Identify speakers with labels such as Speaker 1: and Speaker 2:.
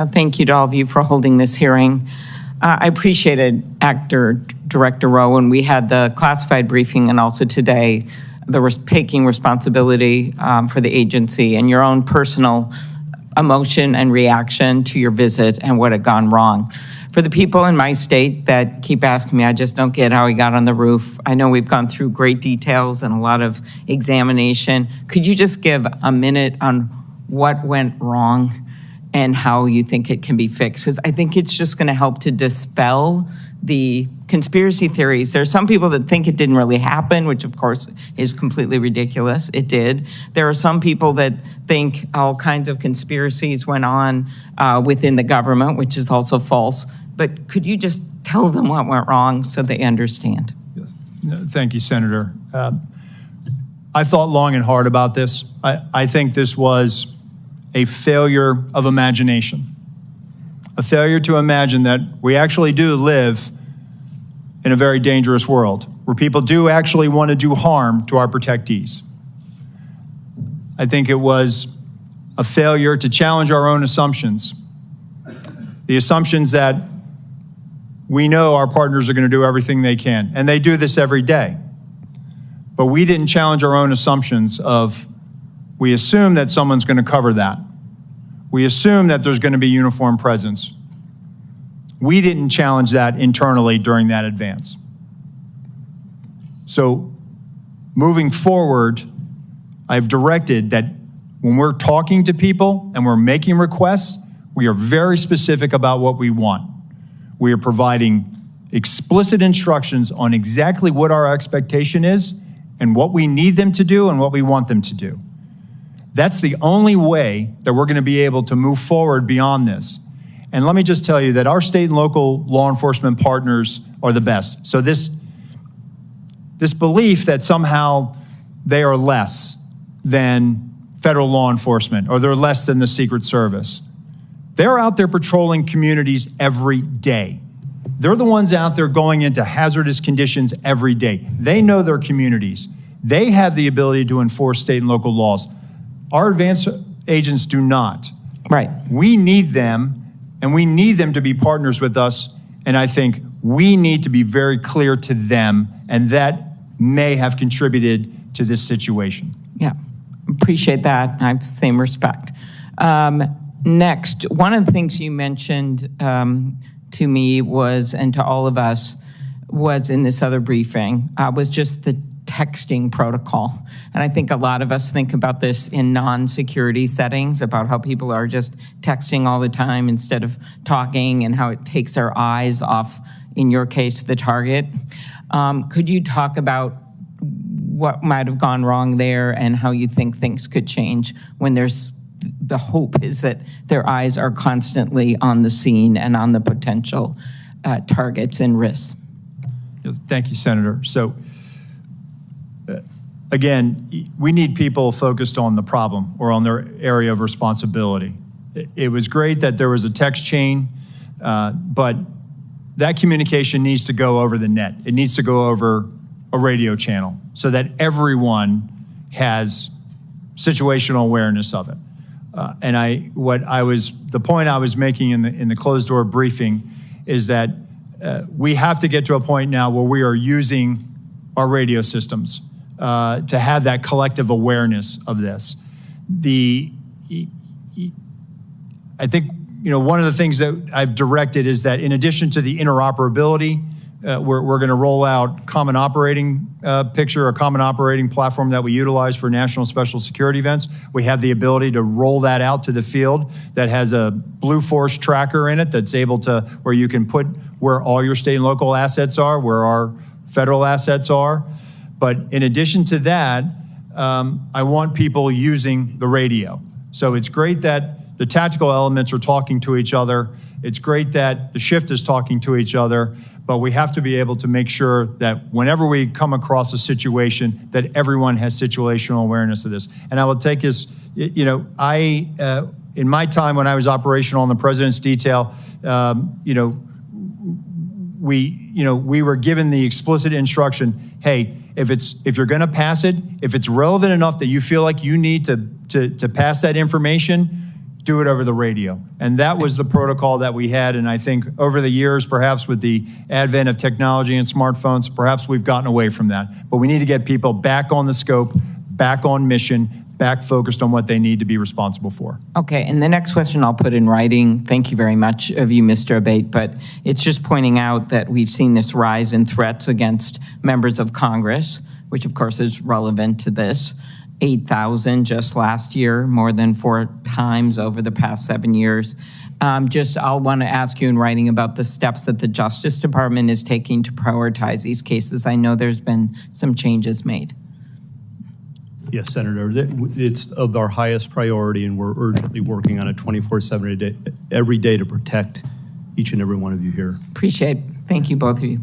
Speaker 1: Thank you to all of you for holding this hearing. I appreciated Director Rowe when we had the classified briefing and also today, taking responsibility for the agency and your own personal emotion and reaction to your visit and what had gone wrong. For the people in my state that keep asking me, I just don't get how he got on the roof. I know we've gone through great details and a lot of examination. Could you just give a minute on what went wrong and how you think it can be fixed? Because I think it's just going to help to dispel the conspiracy theories. There are some people that think it didn't really happen, which of course is completely ridiculous. It did. There are some people that think all kinds of conspiracies went on within the government, which is also false. But could you just tell them what went wrong so they understand?
Speaker 2: Yes. No, thank you, Senator. I thought long and hard about this. I think this was a failure of imagination. A failure to imagine that we actually do live in a very dangerous world where people do actually want to do harm to our protectees. I think it was a failure to challenge our own assumptions. The assumptions that we know our partners are going to do everything they can, and they do this every day. But we didn't challenge our own assumptions of, we assume that someone's going to cover that. We assume that there's going to be uniform presence. We didn't challenge that internally during that advance. So moving forward, I've directed that when we're talking to people and we're making requests, we are very specific about what we want. We are providing explicit instructions on exactly what our expectation is and what we need them to do and what we want them to do. That's the only way that we're going to be able to move forward beyond this. And let me just tell you that our state and local law enforcement partners are the best. So this belief that somehow they are less than federal law enforcement or they're less than the Secret Service, they're out there patrolling communities every day. They're the ones out there going into hazardous conditions every day. They know their communities. They have the ability to enforce state and local laws. Our advanced agents do not.
Speaker 1: Right.
Speaker 2: We need them, and we need them to be partners with us, and I think we need to be very clear to them, and that may have contributed to this situation.
Speaker 1: Yeah, appreciate that. I have the same respect. Next, one of the things you mentioned to me was, and to all of us, was in this other briefing, was just the texting protocol. And I think a lot of us think about this in non-security settings, about how people are just texting all the time instead of talking and how it takes our eyes off, in your case, the target. Could you talk about what might have gone wrong there and how you think things could change when the hope is that their eyes are constantly on the scene and on the potential targets and risks?
Speaker 2: Thank you, Senator. So, again, we need people focused on the problem or on their area of responsibility. It was great that there was a text chain, but that communication needs to go over the net. It needs to go over a radio channel so that everyone has situational awareness of it. The point I was making in the closed door briefing is that we have to get to a point now where we are using our radio systems to have that collective awareness of this. I think one of the things that I've directed is that in addition to the interoperability, we're going to roll out common operating picture, a common operating platform that we utilize for national special security events. We have the ability to roll that out to the field that has a Blue Force tracker in it that's able to, where you can put where all your state and local assets are, where our federal assets are. But in addition to that, I want people using the radio. So it's great that the tactical elements are talking to each other. It's great that the shift is talking to each other, but we have to be able to make sure that whenever we come across a situation, that everyone has situational awareness of this. And I will take this, in my time when I was operational in the President's detail, we were given the explicit instruction, hey, if you're going to pass it, if it's relevant enough that you feel like you need to pass that information, do it over the radio. And that was the protocol that we had. And I think over the years, perhaps with the advent of technology and smartphones, perhaps we've gotten away from that. But we need to get people back on the scope, back on mission, back focused on what they need to be responsible for.
Speaker 1: Okay, and the next question I'll put in writing. Thank you very much of you, Mr. Abate, but it's just pointing out that we've seen this rise in threats against members of Congress, which of course is relevant to this. 8,000 just last year, more than 4 times over the past 7 years. I'll want to ask you in writing about the steps that the Justice Department is taking to prioritize these cases. I know there's been some changes made.
Speaker 3: Yes, Senator, it's of our highest priority, and we're urgently working on it 24/7 every day to protect each and every one of you here.
Speaker 1: Appreciate it. Thank you, both of you.